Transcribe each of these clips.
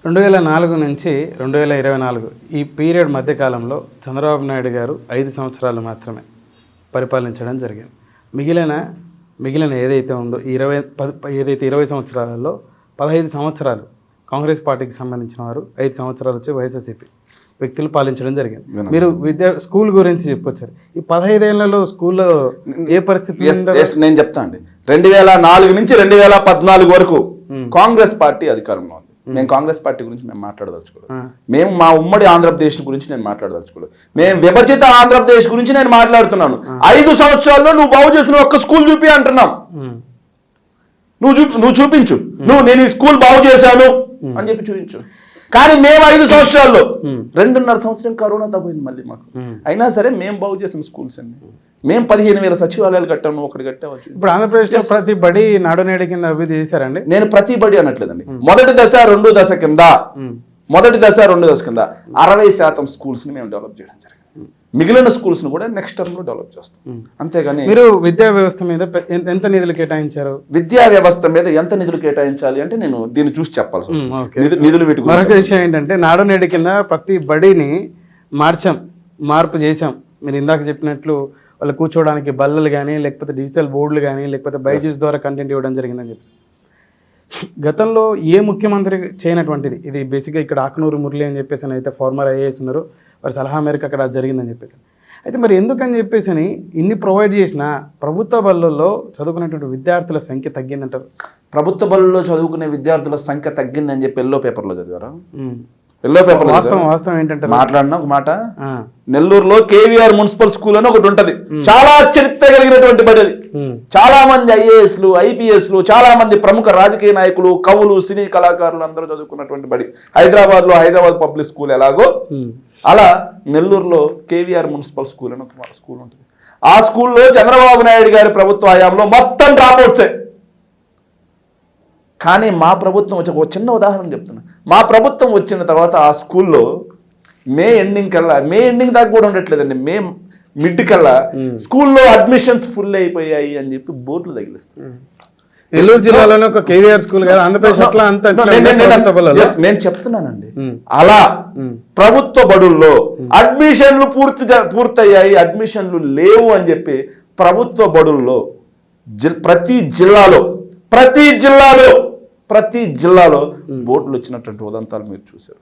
2004 నుంచి 2024 ఈ పీరియడ్ మధ్యకాలంలో చంద్రబాబు నాయుడు గారు 5 సంవత్సరాలు మాత్రమే పరిపాలించడం జరిగింది. మిగిలిన ఏదైతే ఉందో ఏదైతే 20 సంవత్సరాలలో 15 సంవత్సరాలు కాంగ్రెస్ పార్టీకి సంబంధించిన వారు, 5 సంవత్సరాలు వచ్చి వైఎస్ఆర్సీపీ వ్యక్తులు పాలించడం జరిగింది. మీరు స్కూల్ గురించి చెప్పొచ్చారు. ఈ 15 ఏళ్లలో స్కూల్లో ఏ పరిస్థితి? నేను చెప్తా అండి. 2004 నుంచి 2014 వరకు కాంగ్రెస్ పార్టీ అధికారంలో ఉంది. నేను కాంగ్రెస్ పార్టీ గురించి మేము మాట్లాడదలుచుకోలేదు. మేము మా ఉమ్మడి ఆంధ్రప్రదేశ్ గురించి నేను మాట్లాడదలుచుకోలేదు. మేము విభజిత ఆంధ్రప్రదేశ్ గురించి నేను మాట్లాడుతున్నాను. 5 సంవత్సరాల్లో నువ్వు బాగు చేసిన ఒక్క స్కూల్ చూపి అంటున్నాం. నువ్వు చూపించు, నేను ఈ స్కూల్ బాగు చేశాను అని చెప్పి చూపించు. కానీ మేము 5 సంవత్సరాల్లో 2.5 సంవత్సరం కరోనా తగ్గింది మళ్ళీ మాకు. అయినా సరే మేము బాగు చేసిన స్కూల్స్ అన్ని. మేము 15,000 సచివాలయాలు కట్టాము, ఒకటి కట్టావచ్చు. ఇప్పుడు ఆంధ్రప్రదేశ్లో ప్రతి బడి నాడు నేడు కింద అభివృద్ధి చేశారండి. నేను ప్రతి బడి అనట్లేదండి. మొదటి దశ 2 దశ కింద 60% స్కూల్స్ ని మేము డెవలప్ చేయడం జరిగింది. మిగిలిన స్కూల్స్ ను కూడా నెక్స్ట్ టర్మ్ లో డెవలప్ చేస్తాం. అంతేగాని మీరు విద్యా వ్యవస్థ మీద ఎంత నిధులు కేటాయించారు? విద్యా వ్యవస్థ మీద ఎంత నిధులు కేటాయించాలి అంటే నేను దీన్ని చూసి చెప్పాల్సి వస్తుంది. నిధులు మరొక విషయం ఏంటంటే నాడు నేడు కింద ప్రతి బడిని మార్పు చేశాం. మీరు ఇందాక చెప్పినట్లు వాళ్ళు కూర్చోవడానికి బల్లలు కానీ, లేకపోతే డిజిటల్ బోర్డులు కానీ, లేకపోతే బైజూస్ ద్వారా కంటెంట్ ఇవ్వడం జరిగిందని చెప్పేసి గతంలో ఏ ముఖ్యమంత్రి చేయనటువంటిది ఇది. బేసిక్గా ఇక్కడ ఆకునూరు మురళి అని చెప్పేసి అయితే ఫార్మర్ ఐఏఎస్ ఉన్నారు, వారి సలహా మేరకు అక్కడ జరిగిందని చెప్పేసి. అయితే మరి ఎందుకని చెప్పేసి ఇన్ని ప్రొవైడ్ చేసినా ప్రభుత్వ బడుల్లో చదువుకునేటువంటి విద్యార్థుల సంఖ్య తగ్గిందంటారు? ప్రభుత్వ బడుల్లో చదువుకునే విద్యార్థుల సంఖ్య తగ్గిందని చెప్పి ఎల్లో పేపర్లో చదివారా? ఎల్లో పేపర్ వాస్తవం ఏంటంటే మాట్లాడిన ఒక మాట, నెల్లూరులో కేవీఆర్ మున్సిపల్ స్కూల్ అని ఒకటి ఉంటది. చాలా చరిత్ర కలిగినటువంటి బడి అది. చాలా మంది ఐఏఎస్లు, ఐపీఎస్లు, చాలా మంది ప్రముఖ రాజకీయ నాయకులు, కవులు, సినీ కళాకారులు అందరూ చదువుకున్నటువంటి బడి. హైదరాబాద్ పబ్లిక్ స్కూల్ ఎలాగో అలా నెల్లూరులో కేవీఆర్ మున్సిపల్ స్కూల్ అని ఒక స్కూల్ ఉంటుంది. ఆ స్కూల్లో చంద్రబాబు నాయుడు గారి ప్రభుత్వ హయాంలో మొత్తం డ్రాప్అవుట్సే. కానీ మా ప్రభుత్వం వచ్చి ఒక చిన్న ఉదాహరణ చెప్తున్నా. మా ప్రభుత్వం వచ్చిన తర్వాత ఆ స్కూల్లో మే ఎండింగ్ దాకా కూడా ఉండట్లేదండి. మే మిడ్ కల్లా స్కూల్లో అడ్మిషన్స్ ఫుల్ అయిపోయాయి అని చెప్పి బోర్డులు తగిలిస్తారు. నెల్లూరు జిల్లాలోనే ఒక కేవీఆర్ స్కూల్ కదా, ఆంధ్రప్రదేశ్ నేను చెప్తున్నానండి. అలా ప్రభుత్వ బడుల్లో అడ్మిషన్లు పూర్తయ్యాయి, అడ్మిషన్లు లేవు అని చెప్పి ప్రభుత్వ బడుల్లో ప్రతి జిల్లాలో బోర్డులు వచ్చినటువంటి ఉదంతాలు మీరు చూశారు.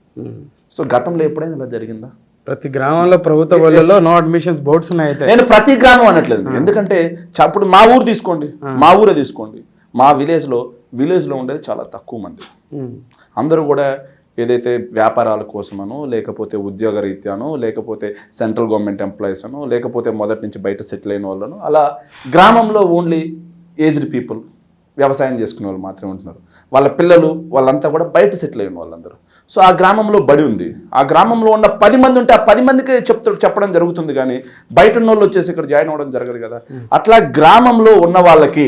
సో గతంలో ఎప్పుడైనా ఇలా జరిగిందా? ప్రతి గ్రామంలో ప్రభుత్వ బడుల్లో నో అడ్మిషన్స్ బోర్డ్స్ ఉన్నాయి. నేను ప్రతి గ్రామం అనట్లేదు. ఎందుకంటే ఇప్పుడు మా ఊరే తీసుకోండి. మా విలేజ్లో ఉండేది చాలా తక్కువ మంది. అందరూ కూడా ఏదైతే వ్యాపారాల కోసమనో, లేకపోతే ఉద్యోగ రీత్యానో, లేకపోతే సెంట్రల్ గవర్నమెంట్ ఎంప్లాయీస్ అనో, లేకపోతే మొదటి నుంచి బయట సెటిల్ అయిన వాళ్ళను, అలా గ్రామంలో ఓన్లీ ఏజ్డ్ పీపుల్, వ్యవసాయం చేసుకునే వాళ్ళు మాత్రమే ఉంటున్నారు. వాళ్ళ పిల్లలు వాళ్ళంతా కూడా బయట సెటిల్ అయిన వాళ్ళందరూ. సో ఆ గ్రామంలో బడి ఉంది. ఆ గ్రామంలో ఉన్న 10 మంది ఉంటే ఆ 10 మందికే చెప్పడం జరుగుతుంది. కానీ బయట ఉన్న వాళ్ళు వచ్చేసి ఇక్కడ జాయిన్ అవ్వడం జరగదు కదా. అట్లా గ్రామంలో ఉన్న వాళ్ళకి,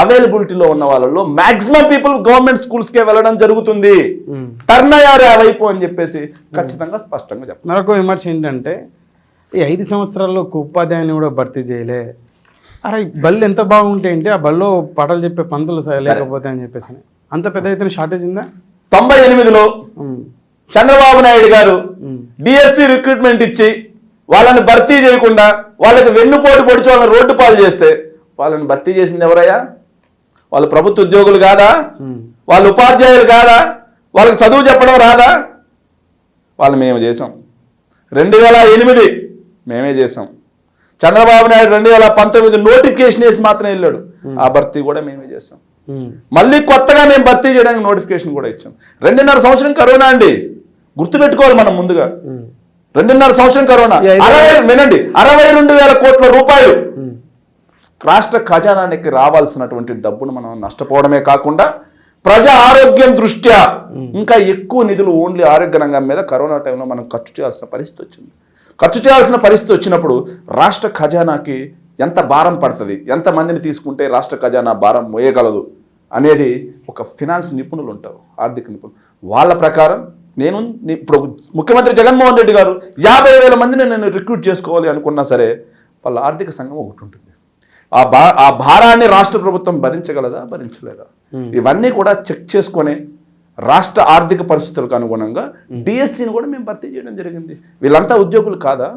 అవైలబిలిటీలో ఉన్న వాళ్ళలో మాక్సిమం పీపుల్ గవర్నమెంట్ స్కూల్స్కే వెళ్ళడం జరుగుతుంది. టర్న్ అయ్యారు ఆ వైపు అని చెప్పేసి ఖచ్చితంగా స్పష్టంగా చెప్పారు. మరొక విమర్శ ఏంటంటే ఈ 5 సంవత్సరాల్లో ఒక ఉపాధ్యాయుని కూడా భర్తీ చేయలే. అరే బళ్ళు ఎంత బాగుంటాయి అంటే ఆ బళ్ళో పాటలు చెప్పే పంతులు లేకపోతే అని చెప్పేసి అంత పెద్ద ఎత్తున షార్టేజ్ ఉందా? 98లో చంద్రబాబు నాయుడు గారు డిఎస్సి రిక్రూట్మెంట్ ఇచ్చి వాళ్ళని భర్తీ చేయకుండా వాళ్ళకి వెన్నుపోటు పొడిచి వాళ్ళని రోడ్డు పాలు చేస్తే వాళ్ళని భర్తీ చేసింది ఎవరయ్యా? వాళ్ళు ప్రభుత్వ ఉద్యోగులు కాదా? వాళ్ళు ఉపాధ్యాయులు కాదా? వాళ్ళకి చదువు చెప్పడం రాదా? వాళ్ళు మేము చేసాం. 2008 మేమే చేసాం. చంద్రబాబు నాయుడు 2019 నోటిఫికేషన్ వేసి మాత్రమే వెళ్ళాడు. ఆ భర్తీ కూడా మేమే చేసాం. మళ్ళీ కొత్తగా మేము భర్తీ చేయడానికి నోటిఫికేషన్ కూడా ఇచ్చాం. 2.5 సంవత్సరం కరోనా అండి, గుర్తుపెట్టుకోవాలి మనం ముందుగా. 2.5 సంవత్సరం కరోనా. 62,000 కోట్ల రూపాయలు రాష్ట్ర ఖజానానికి రావాల్సినటువంటి డబ్బును మనం నష్టపోవడమే కాకుండా ప్రజా ఆరోగ్యం దృష్ట్యా ఇంకా ఎక్కువ నిధులు ఓన్లీ ఆరోగ్య రంగం మీద కరోనా టైంలో మనం ఖర్చు చేయాల్సిన పరిస్థితి వచ్చినప్పుడు రాష్ట్ర ఖజానాకి ఎంత భారం పడుతుంది, ఎంతమందిని తీసుకుంటే రాష్ట్ర ఖజానా భారం మోయగలదు అనేది ఒక ఫినాన్స్ నిపుణులు ఉంటారు, ఆర్థిక నిపుణులు. వాళ్ళ ప్రకారం ఇప్పుడు ముఖ్యమంత్రి జగన్మోహన్ రెడ్డి గారు 50,000 మందిని నేను రిక్రూట్ చేసుకోవాలి అనుకున్నా సరే వాళ్ళ ఆర్థిక సంఘం ఒకటి ఉంటుంది. ఆ భారాన్ని రాష్ట్ర ప్రభుత్వం భరించగలదా, భరించలేదా? ఇవన్నీ కూడా చెక్ చేసుకొని రాష్ట్ర ఆర్థిక పరిస్థితులకు అనుగుణంగా డిఎస్సిని కూడా మేము భర్తీ చేయడం జరిగింది. వీళ్ళంతా ఉద్యోగులు కాదా?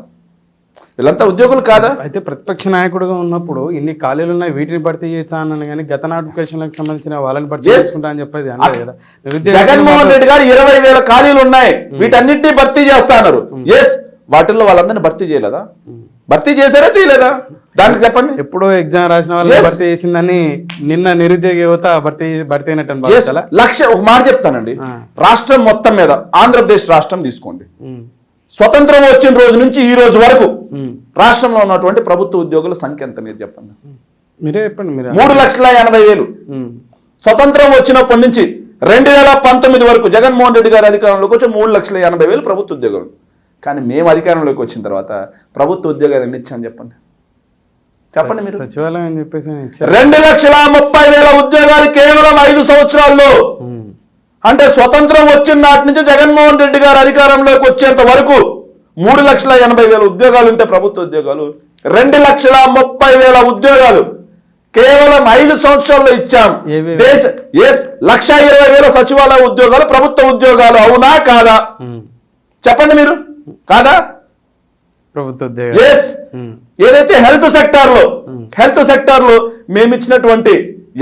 వీళ్ళంతా ఉద్యోగులు కాదా? అయితే ప్రతిపక్ష నాయకుడుగా ఉన్నప్పుడు ఇన్ని ఖాళీలు ఉన్నాయి, వీటిని భర్తీ చేయొచ్చా అన్నాను కానీ గత నోటిఫికేషన్లకు సంబంధించిన వాళ్ళని భర్తీ చేసుకుంటా అని చెప్పేది అన్నారు కదా. జగన్మోహన్ రెడ్డి గారు 20,000 ఖాళీలు ఉన్నాయి, వీటన్నిటిని భర్తీ చేస్తా అన్నారు. ఎస్, వాటిల్లో వాళ్ళందరినీ భర్తీ చేయలేదా? భర్తీ చేశారా చేయలేదా? దానికి చెప్పండి. ఎప్పుడో ఎగ్జామ్ రాసిన వాళ్ళని భర్తీ చేసిందని నిన్న నిరుద్యోగ యువత భర్తీ అయినట్టు లక్ష. ఒక మాట చెప్తానండి, రాష్ట్రం మొత్తం మీద ఆంధ్రప్రదేశ్ రాష్ట్రం తీసుకోండి, స్వతంత్రం వచ్చిన రోజు నుంచి ఈ రోజు వరకు రాష్ట్రంలో ఉన్నటువంటి ప్రభుత్వ ఉద్యోగుల సంఖ్య ఎంత మీరు చెప్పండి. మీరే చెప్పండి. 3,80,000. స్వతంత్రం వచ్చినప్పటి నుంచి 2019 వరకు జగన్మోహన్ రెడ్డి గారి అధికారంలోకి వచ్చి 3,80,000 ప్రభుత్వ ఉద్యోగులు. కానీ మేము అధికారంలోకి వచ్చిన తర్వాత ప్రభుత్వ ఉద్యోగాలు ఎన్ని ఇచ్చామని చెప్పండి. చెప్పండి మీరు. సచివాలయం అని చెప్పేసి 2,30,000 ఉద్యోగాలు కేవలం 5 సంవత్సరాల్లో. అంటే స్వతంత్రం వచ్చిన నాటి నుంచి జగన్మోహన్ రెడ్డి గారు అధికారంలోకి వచ్చేంత వరకు 3,80,000 ఉద్యోగాలు ఉంటే ప్రభుత్వ ఉద్యోగాలు 2,30,000 ఉద్యోగాలు కేవలం 5 సంవత్సరాల్లో ఇచ్చాం. 1,20,000 సచివాలయ ఉద్యోగాలు ప్రభుత్వ ఉద్యోగాలు. అవునా కాదా? చెప్పండి మీరు. కాదా? ప్రభుత్వ ఉద్యోగాలు. ఎస్. ఏదైతే హెల్త్ సెక్టార్ లో మేము ఇచ్చినటువంటి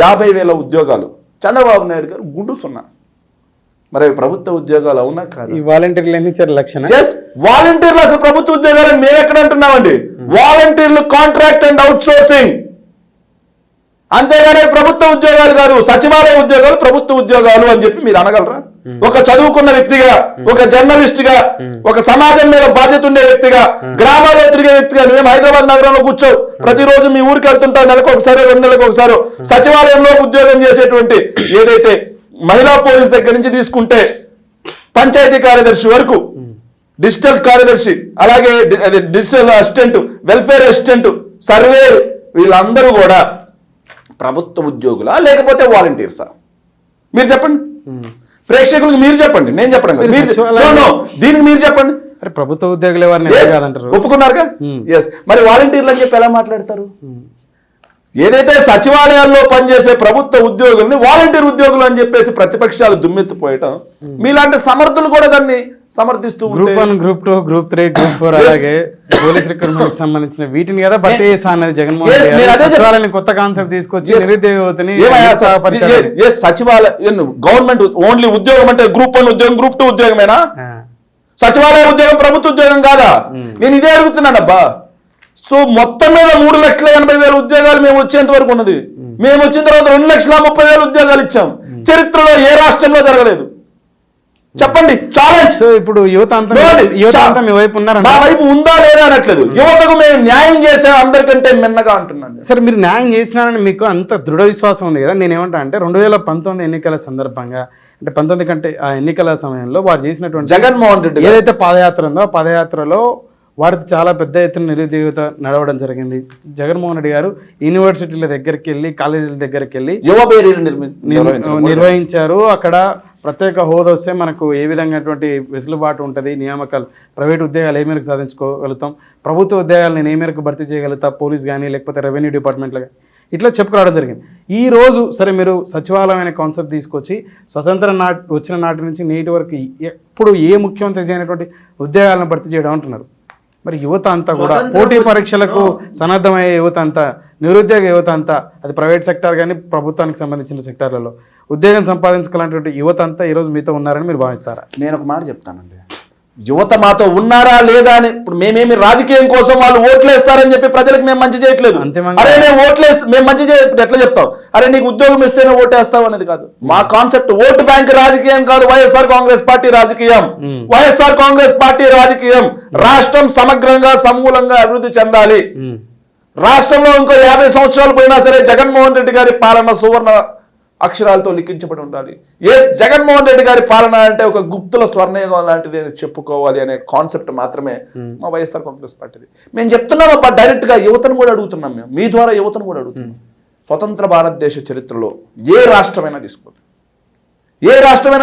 50,000 ఉద్యోగాలు చంద్రబాబు నాయుడు గారు గుండు సున్నా. మరి ప్రభుత్వ ఉద్యోగాలు అవునా కాదు? ఈ వాలంటీర్లు ఎన్ని ఇచ్చారు? లక్షణ. వాలంటీర్లు అసలు ప్రభుత్వ ఉద్యోగాలు మేము ఎక్కడ అంటున్నామండి? వాలంటీర్లు కాంట్రాక్ట్ అండ్ అవుట్ సోర్సింగ్, అంతేగాని ప్రభుత్వ ఉద్యోగాలు కాదు. సచివాలయ ఉద్యోగాలు ప్రభుత్వ ఉద్యోగాలు అని చెప్పి మీరు అనగలరా? ఒక చదువుకున్న వ్యక్తిగా, ఒక జర్నలిస్ట్ గా, ఒక సమాజం మీద బాధ్యత ఉండే వ్యక్తిగా, గ్రామాల్లో తిరిగే వ్యక్తిగా, మేము హైదరాబాద్ నగరంలో కూర్చో ప్రతిరోజు మీ ఊరికి వెళ్తుంటాం, నెలకు ఒకసారి 2 నెలలకు ఒకసారి. సచివాలయంలో ఉద్యోగం చేసేటువంటి ఏదైతే మహిళా పోలీస్ దగ్గర నుంచి తీసుకుంటే పంచాయతీ కార్యదర్శి వరకు, డిజిటల్ కార్యదర్శి, అలాగే digital assistant, welfare assistant, surveyor, వీళ్ళందరూ కూడా ప్రభుత్వ ఉద్యోగులా లేకపోతే వాలంటీర్సా? మీరు చెప్పండి. ప్రేక్షకులకు మీరు చెప్పండి, నేను చెప్పడం దీనికి మీరు చెప్పండి. ప్రభుత్వ ఉద్యోగులు ఒప్పుకున్నారుగా? ఎస్. మరి వాలంటీర్లు అని చెప్పి ఎలా మాట్లాడతారు? ఏదైతే సచివాలయాల్లో పనిచేసే ప్రభుత్వ ఉద్యోగుల్ని వాలంటీర్ ఉద్యోగులు అని చెప్పేసి ప్రతిపక్షాలు దుమ్మెత్తిపోయటం, మీలాంటి సమర్థులు కూడా దాన్ని సమర్థిస్తూ గ్రూప్ 1, గ్రూప్ 2, గ్రూప్ 3, గ్రూప్ 4 అలాగే పోలీస్ రిక్రూట్మెంట్ సంబంధించిన వీటిని కదా భర్తీ చేసా అన్నది జగన్మోహన్ రెడ్డి. కొత్త కాన్సెప్ట్ తీసుకొచ్చి నిరుద్యోగతని సచివాలయం గవర్నమెంట్ ఓన్లీ ఉద్యోగం అంటే గ్రూప్ 1 ఉద్యోగం, గ్రూప్ 2 ఉద్యోగమేనా? సచివాలయ ఉద్యోగం ప్రభుత్వ ఉద్యోగం కాదా? నేను ఇదే అడుగుతున్నానబ్బా. సో మొత్తం మీద 3,80,000 ఉద్యోగాలు మేము వచ్చేంత వరకు ఉన్నది. మేము వచ్చిన తర్వాత 2,30,000 ఉద్యోగాలు ఇచ్చాం. చరిత్రలో ఏ రాష్ట్రంలో జరగలేదు. చెప్పండి. ఛాలెంజ్. ఇప్పుడు యువత అంతా మీ వైపు ఉన్నారా? మా వైపు ఉందా లేదా అనట్లేదు. యువతకు మేము న్యాయం చేసాం అందరికంటే మిన్నగా అంటున్నాను. సరే, మీరు న్యాయం చేసినారని మీకు అంత దృఢ విశ్వాసం ఉంది కదా. నేనేమంటా అంటే 2019 ఎన్నికల సందర్భంగా, అంటే 19 కంటే ఆ ఎన్నికల సమయంలో వారు చేసినటువంటి జగన్మోహన్ రెడ్డి ఏదైతే పాదయాత్ర ఉందో ఆ పాదయాత్రలో వారికి చాలా పెద్ద ఎత్తున నిరుద్యోగిత నడవడం జరిగింది. జగన్మోహన్ రెడ్డి గారు యూనివర్సిటీల దగ్గరికి వెళ్ళి, కాలేజీల దగ్గరికి వెళ్ళి నిర్వహించారు. అక్కడ ప్రత్యేక హోదా వస్తే మనకు ఏ విధంగాటువంటి వెసులుబాటు ఉంటుంది, నియామకాలు, ప్రైవేట్ ఉద్యోగాలు ఏ మేరకు సాధించుకోగలుగుతాం, ప్రభుత్వ ఉద్యోగాలు నేను ఏ మేరకు భర్తీ చేయగలుగుతా, పోలీస్ కానీ లేకపోతే రెవెన్యూ డిపార్ట్మెంట్లో కానీ, ఇట్లా చెప్పుకోవడం జరిగింది. ఈ రోజు సరే మీరు సచివాలయం అనే కాన్సెప్ట్ తీసుకొచ్చి స్వతంత్రం వచ్చిన నాటి నుంచి నేటి వరకు ఎప్పుడు ఏ ముఖ్యమంత్రి చేయనటువంటి ఉద్యోగాలను భర్తీ చేయడం అంటున్నారు. మరి యువత అంతా కూడా పోటీ పరీక్షలకు సన్నద్ధమయ్యే యువత అంతా, నిరుద్యోగ యువత అంతా, అది ప్రైవేట్ సెక్టార్ కానీ ప్రభుత్వానికి సంబంధించిన సెక్టార్లలో ఉద్యోగం సంపాదించుకోవాలనేటువంటి యువత అంతా ఈరోజు మీతో ఉన్నారని మీరు భావిస్తారా? నేను ఒక మాట చెప్తానండి, యువత మాతో ఉన్నారా లేదా అని. ఇప్పుడు మేమేమి రాజకీయం కోసం వాళ్ళు ఓట్లేస్తారని చెప్పి ప్రజలకు మేము మంచి చేయట్లేదు. అరే మేము మంచి చేయప్పుడు ఎట్లా చెప్తాం? అరే నీకు ఉద్యోగం ఇస్తేనే ఓటేస్తావు అనేది కాదు మా కాన్సెప్ట్. ఓటు బ్యాంక్ రాజకీయం కాదు వైఎస్ఆర్ కాంగ్రెస్ పార్టీ రాజకీయం. వైఎస్ఆర్ కాంగ్రెస్ పార్టీ రాజకీయం రాష్ట్రం సమగ్రంగా సమూలంగా అభివృద్ధి చెందాలి. రాష్ట్రంలో ఇంకో 50 సంవత్సరాలు పోయినా సరే జగన్మోహన్ రెడ్డి గారి పాలన సువర్ణ అక్షరాలతో లిఖించబడి ఉండాలి. ఎస్, జగన్మోహన్ రెడ్డి గారి పాలన అంటే ఒక గుప్తుల స్వర్ణయుగం లాంటిది చెప్పుకోవాలి అనే కాన్సెప్ట్ మాత్రమే మా వైఎస్ఆర్ కాంగ్రెస్ పార్టీది. మేము చెప్తున్నాం అబ్బా, డైరెక్ట్ గా యువతను కూడా అడుగుతున్నాం, మేము మీ ద్వారా యువతను కూడా అడుగుతున్నాం. స్వతంత్ర భారతదేశ చరిత్రలో ఏ రాష్ట్రమైనా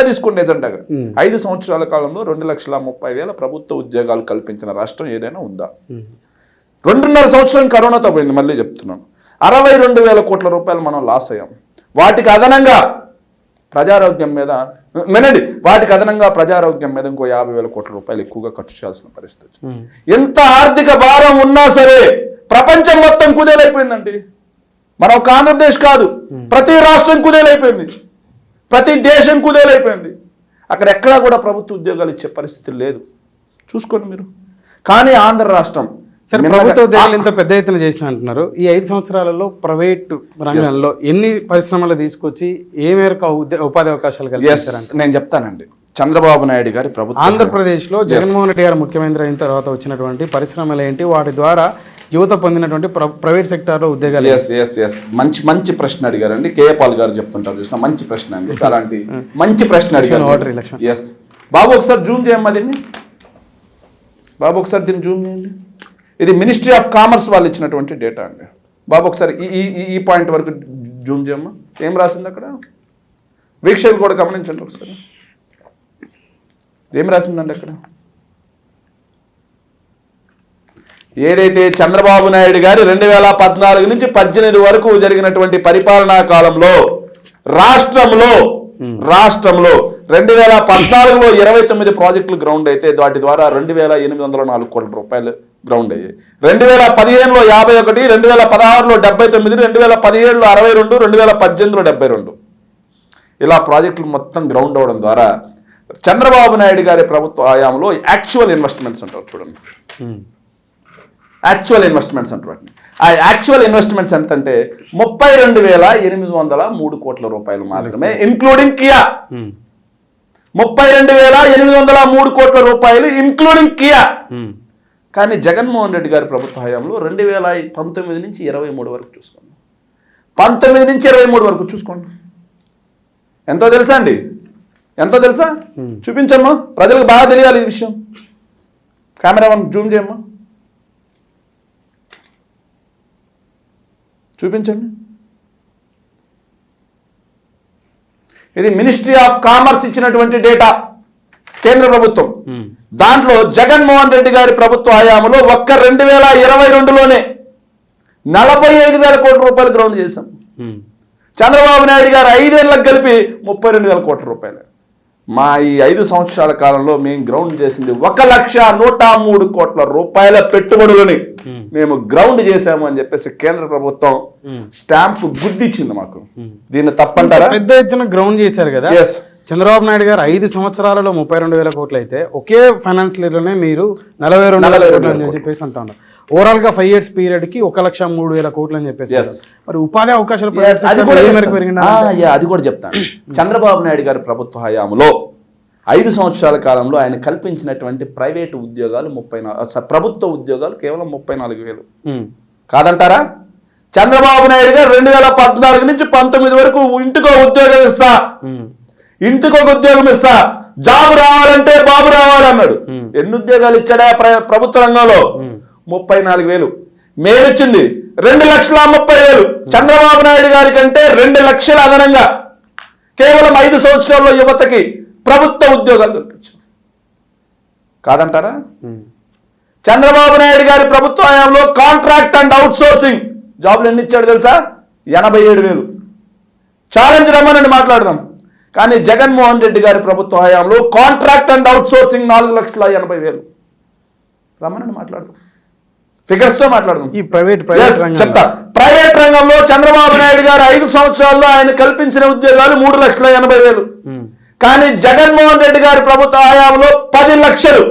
తీసుకోండి ఎజెండాగా 5 సంవత్సరాల కాలంలో 2,30,000 ప్రభుత్వ ఉద్యోగాలు కల్పించిన రాష్ట్రం ఏదైనా ఉందా? 2.5 సంవత్సరం కరోనాతో పోయింది. మళ్ళీ చెప్తున్నాను, 62,000 కోట్ల రూపాయలు మనం లాస్ అయ్యాం. వాటికి అదనంగా ప్రజారోగ్యం మీద వినండి, వాటికి అదనంగా ప్రజారోగ్యం మీద ఇంకో 50,000 కోట్ల రూపాయలు ఎక్కువగా ఖర్చు చేయాల్సిన పరిస్థితి. ఎంత ఆర్థిక భారం ఉన్నా సరే ప్రపంచం మొత్తం కుదేలైపోయిందండి. మన ఒక ఆంధ్రప్రదేశ్ కాదు, ప్రతి రాష్ట్రం కుదేలైపోయింది, ప్రతి దేశం కుదేలైపోయింది. అక్కడ ఎక్కడా కూడా ప్రభుత్వ ఉద్యోగాలు ఇచ్చే పరిస్థితి లేదు, చూసుకోండి మీరు. కానీ ఆంధ్ర రాష్ట్రం సరే, ప్రభుత్వ ఉద్యోగాలు ఇంత పెద్ద ఎత్తున చేసిన అంటున్నారు. ఈ 5 సంవత్సరాలలో ప్రైవేట్ రంగంలో ఎన్ని పరిశ్రమలు తీసుకొచ్చి ఏ మేరకు ఉపాధి అవకాశాలు కల్పించారంటే? నేను చెప్తానండి. చంద్రబాబు నాయుడు గారి ప్రభుత్వం ఆంధ్రప్రదేశ్లో జగన్మోహన్ రెడ్డి గారు ముఖ్యమంత్రి అయిన తర్వాత వచ్చినటువంటి పరిశ్రమలు ఏంటి, వాటి ద్వారా యువత పొందినటువంటి ప్రైవేట్ సెక్టార్లో ఉద్యోగాలు? మంచి మంచి ప్రశ్న అడిగారండి. కేఏ పాల్ గారు చెప్తుంటారు చూసిన మంచి ప్రశ్న అండి. అలాంటి మంచి ప్రశ్న అడిగారు. ఎస్ బాబు, ఒకసారి జూమ్ చేయమ్మా దీన్ని. బాబు ఒకసారి దీన్ని జూమ్ చేయండి. ఇది మినిస్ట్రీ ఆఫ్ కామర్స్ వాళ్ళు ఇచ్చినటువంటి డేటా అండి. బాబు ఒకసారి ఈ పాయింట్ వరకు జూమ్ చేయమ్మా. ఏం రాసింది అక్కడ? వీక్షకులు కూడా గమనించండి ఒకసారి. ఏం రాసిందండి అక్కడ? ఏదైతే చంద్రబాబు నాయుడు గారి 2014 నుంచి 18 వరకు జరిగినటువంటి పరిపాలనా కాలంలో రాష్ట్రంలో 2014లో 29 ప్రాజెక్టులు గ్రౌండ్ అయితే వాటి ద్వారా 2,804 కోట్ల రూపాయలు గ్రౌండ్ అయ్యాయి. 2015లో 51, 2016లో 79, 2017లో 62, 2018లో 72 ఇలా ప్రాజెక్టులు మొత్తం గ్రౌండ్ అవడం ద్వారా చంద్రబాబు నాయుడు గారి ప్రభుత్వ హయాంలో యాక్చువల్ ఇన్వెస్ట్మెంట్స్ అంటారు చూడండి. యాక్చువల్ ఇన్వెస్ట్మెంట్స్ అంటారు. ఆ యాక్చువల్ ఇన్వెస్ట్మెంట్స్ ఎంత అంటే 32,803 కోట్ల రూపాయలు మాత్రమే, ఇంక్లూడింగ్ కియా. 32,803 కోట్ల రూపాయలు ఇంక్లూడింగ్ కియా. కానీ జగన్మోహన్ రెడ్డి గారి ప్రభుత్వ హయాంలో 2019 నుంచి 23 వరకు చూసుకోండి. 19 నుంచి 23 వరకు చూసుకోండి. ఎంతో తెలుసా అండి? ఎంతో తెలుసా? చూపించమ్మా, ప్రజలకు బాగా తెలియాలి ఈ విషయం. కెమెరామన్ జూమ్ చేయమ్మా, చూపించండి. ఇది మినిస్ట్రీ ఆఫ్ కామర్స్ ఇచ్చినటువంటి డేటా, కేంద్ర ప్రభుత్వం. దాంట్లో జగన్మోహన్ రెడ్డి గారి ప్రభుత్వ హయాంలో ఒక్క 2022లోనే 45,000 కోట్ల రూపాయలు గ్రౌండ్ చేశాం. చంద్రబాబు నాయుడు గారు 5 ఏళ్ళకి కలిపి 32,000 కోట్ల రూపాయలు. మా ఈ 5 సంవత్సరాల కాలంలో మేము గ్రౌండ్ చేసింది 1,103 కోట్ల రూపాయల పెట్టుబడులని మేము గ్రౌండ్ చేశాము అని చెప్పేసి కేంద్ర ప్రభుత్వం స్టాంప్ గుర్తించింది మాకు. దీన్ని తప్పంటారా? పెద్ద ఎత్తున గ్రౌండ్ చేశారు కదా. చంద్రబాబు నాయుడు గారు 5 సంవత్సరాలలో 32,000 కోట్లు అయితే ఒకే ఫైనాన్స్ ఇయర్లోనే మీరు 42,000 కోట్లు అని చెప్పేసి అంటా ఉన్నారు. ఓవరాల్ గా 5 years పీరియడ్ కి 1,03,000 కోట్లు అని చెప్పేసి. మరి ఉపాధి అవకాశాలు అది కూడా చెప్తాను. చంద్రబాబు నాయుడు గారి ప్రభుత్వ హయాంలో 5 సంవత్సరాల కాలంలో ఆయన కల్పించినటువంటి ప్రైవేటు ఉద్యోగాలు 34, ప్రభుత్వ ఉద్యోగాలు కేవలం 34,000. కాదంటారా? చంద్రబాబు నాయుడు గారు 2014 నుంచి 19 వరకు ఇంటికో ఉద్యోగం ఇస్తా, ఇంటికొక ఉద్యోగం ఇస్తా, జాబ్ రావాలంటే బాబు రావాలన్నాడు. ఎన్ని ఉద్యోగాలు ఇచ్చాడా ప్రభుత్వ రంగంలో? 34,000. మేమిచ్చింది 2,30,000. చంద్రబాబు నాయుడు గారి కంటే 2 లక్షల అదనంగా కేవలం 5 సంవత్సరాల్లో యువతకి ప్రభుత్వ ఉద్యోగాలు కల్పించారు. కాదంటారా? చంద్రబాబు నాయుడు గారి ప్రభుత్వ హయాంలో కాంట్రాక్ట్ అండ్ అవుట్ సోర్సింగ్ జాబులు ఎన్ని ఇచ్చాడు తెలుసా? 87,000. ఛాలెంజ్ రమ్మనండి మాట్లాడదాం. కానీ జగన్మోహన్ రెడ్డి గారి ప్రభుత్వ హయాంలో కాంట్రాక్ట్ అండ్ అవుట్ సోర్సింగ్ 4,80,000. రమ్మనండి మాట్లాడదాం, ఫిగర్స్ తో మాట్లాడదాం. ఈ ప్రైవేట్ చెప్తా. ప్రైవేట్ రంగంలో చంద్రబాబు నాయుడు గారు 5 సంవత్సరాల్లో ఆయన కల్పించిన ఉద్యోగాలు 3,80,000. కానీ జగన్మోహన్ రెడ్డి గారి ప్రభుత్వ హయాంలో 10 లక్షలు.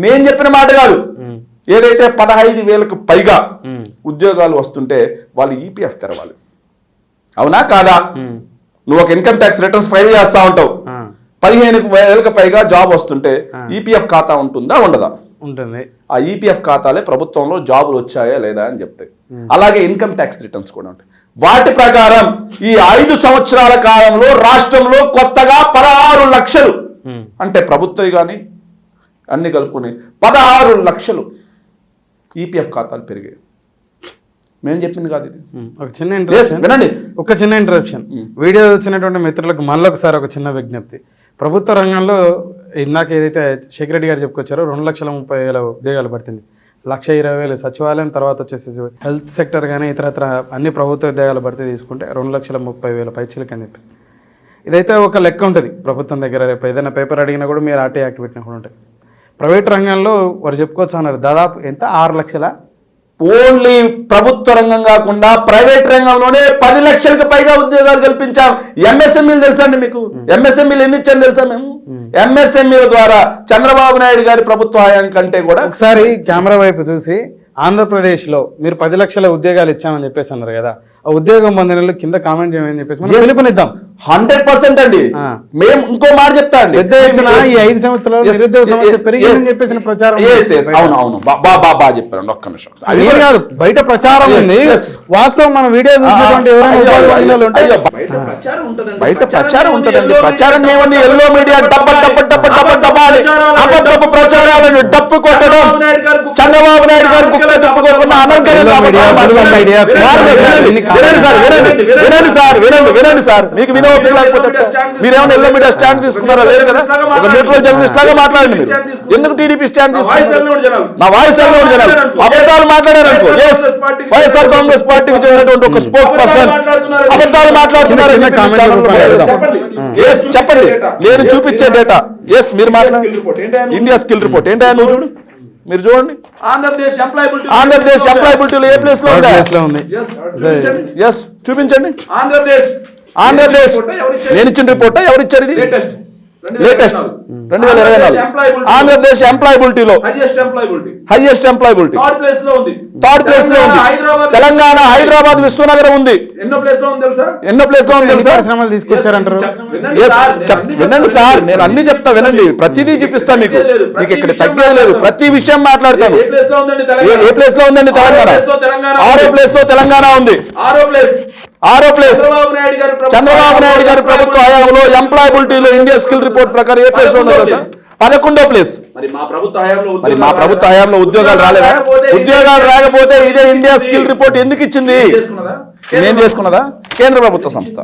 నేను చెప్పిన మాట కాదు, ఏదైతే 15,000కు పైగా ఉద్యోగాలు వస్తుంటే వాళ్ళు ఈపీఎఫ్ తెరవాలి. అవునా కాదా? నువ్వు ఒక ఇన్కమ్ ట్యాక్స్ రిటర్న్స్ ఫైల్ చేస్తా ఉంటావు, 15,000కు పైగా జాబ్ వస్తుంటే ఈపీఎఫ్ ఖాతా ఉంటుందా ఉండదా? ఉంటుంది. ఆ ఈపీఎఫ్ ఖాతాలే ప్రభుత్వంలో జాబులు వచ్చాయా లేదా అని చెప్తాయి. అలాగే ఇన్కమ్ ట్యాక్స్ రిటర్న్స్ కూడా ఉంటాయి. వాటి ప్రకారం ఈ 5 సంవత్సరాల కాలంలో రాష్ట్రంలో కొత్తగా 16 లక్షలు, అంటే ప్రభుత్వం కానీ అన్ని కలుపుకొని 16 లక్షలు ఈపీఎఫ్ ఖాతాలు పెరిగాయి. మేము చెప్పింది కాదు ఇది. ఒక చిన్న ఇంటరప్షన్ వినండి, ఒక చిన్న ఇంటరప్షన్. వీడియో వచ్చినటువంటి మిత్రులకు మళ్ళీ ఒకసారి ఒక చిన్న విజ్ఞప్తి. ప్రభుత్వ రంగంలో ఇందాక ఏదైతే శేఖర్ రెడ్డి గారు చెప్పుకొచ్చారో 2,30,000 ఉద్యోగాలు పడుతుంది. 1,20,000 సచివాలయం, తర్వాత వచ్చేసి హెల్త్ సెక్టర్ కానీ ఇతరత్ర అన్ని ప్రభుత్వ ఉద్యోగాలు భర్తీ తీసుకుంటే 2,30,000 పైచీలకి అని చెప్పేసి ఇదైతే ఒక లెక్క ఉంటుంది ప్రభుత్వం దగ్గర. రేపు ఏదైనా పేపర్ అడిగినా కూడా మీరు ఆర్టీ యాక్ట్ పెట్టినా కూడా ఉంటాయి. ప్రైవేట్ రంగంలో వారు చెప్పుకోవచ్చు అన్నారు దాదాపు ఎంత 6 లక్షల. ఓన్లీ ప్రభుత్వ రంగం కాకుండా ప్రైవేట్ రంగంలోనే 10 లక్షలకు పైగా ఉద్యోగాలు కల్పించాం. ఎంఎస్ఎంఈలు తెలుసా అండి మీకు? ఎంఎస్ఎంఈలు ఎన్ని ఇచ్చాను తెలుసా మేము? ఎంఎస్ఎంఈల ద్వారా చంద్రబాబు నాయుడు గారి ప్రభుత్వ హయాం కంటే కూడా. ఒకసారి కెమెరా వైపు చూసి, ఆంధ్రప్రదేశ్లో మీరు 10 లక్షల ఉద్యోగాలు ఇచ్చామని చెప్పేసి అన్నారు కదా, ఆ ఉద్యోగం పొందిన kinda కామెంట్ చేయమని చెప్పేసి మనం పిలుపునిద్దాం. 100% అండి. మేము ఇంకో మాట చెప్తా అండి, పెద్ద ఎత్తున ఈ 5 సంవత్సరాలు నిరుద్యోగ సమస్య పెరిగిందని చెప్పేసిన ప్రచారం. అవును అవును, బాగా చెప్పారు. ఒక్క నిమిషం, అది కాదు, బయట ప్రచారం ఉంది. వాస్తవం మన వీడియో చూసినటువంటి బయట ప్రచారం ఉంటదండి. ప్రచారం ఏముంది? ఎల్లో మీడియా అబద్ధపు ప్రచారాలను డప్పు కొట్టడం, చంద్రబాబు నాయుడు గారు కుక్క తిప్పుకోకుండా వినండి సార్. మీకు వినోపి లేకపోతే మీరేమైనా ఎల్లో మీడియా స్టాండ్ తీసుకున్నారా? లేదు కదా. ఒక న్యూట్రల్ జర్నలిస్ట్ లాగా మాట్లాడండి. మీరు ఎందుకు టీడీపీ స్టాండ్ తీసుకున్నారు? నా వాయిస్ ఎల్లో జనాలు అబద్ధాలు మాట్లాడారనుకో, వైఎస్ఆర్ కాంగ్రెస్ పార్టీకి చెందినటువంటి ఒక స్పోక్ పర్సన్ అబద్ధాలు మాట్లాడుతున్నారు. చెప్పండి, నేను చూపించే డేటా. ఎస్, మీరు మాట్లాడండి. ఇండియా స్కిల్ రిపోర్ట్ ఏంటా? నువ్వు చూడు, మీరు చూడండి. ఆంధ్రప్రదేశ్ ఎంప్లాయబిలిటీలో ఏ ప్లేస్ లో ఉంది? ఎస్, చూపించండి. ఆంధ్రప్రదేశ్ నేను ఇచ్చిన రిపోర్ట్ ఎవరిచ్చారు? ఇది లేటెస్ట్ 2024. ఆంధ్రప్రదేశ్ ఎంప్లాయబిలిటీలో హైయెస్ట్ ఎంప్లాయబిలిటీ థర్డ్ ప్లేస్ లో ఉంది. తెలంగాణ, హైదరాబాద్, విశ్వనగరం ఉంది. ఎన్నో ప్లేస్ లో ఉంది తెలుసా? తీసుకొచ్చారంటారు. వినండి సార్, నేను అన్ని చెప్తా, వినండి. ప్రతిదీ చూపిస్తా మీకు. మీకు ఇక్కడ తగ్గేది లేదు, ప్రతి విషయం మాట్లాడతాను. ఏ ప్లేస్ లో ఉందండి తెలంగాణ? 6వ ప్లేస్ లో తెలంగాణ ఉంది. 6వ ప్లేస్ చంద్రబాబు నాయుడు గారి ప్రభుత్వ హయాంలో ఎంప్లాయబిలిటీలో ఇండియా స్కిల్ రిపోర్ట్ ప్రకారం ఏ ప్లేస్ లో ఉందో సార్? 11వ ప్లేస్. మరి మా ప్రభుత్వ హయాంలో ఉద్యోగాలు రాలేదా? ఉద్యోగాలు రాకపోతే ఇదే ఇండియా స్కిల్ రిపోర్ట్ ఎందుకు ఇచ్చింది? నేను చేసుకున్నదా? కేంద్ర ప్రభుత్వ సంస్థ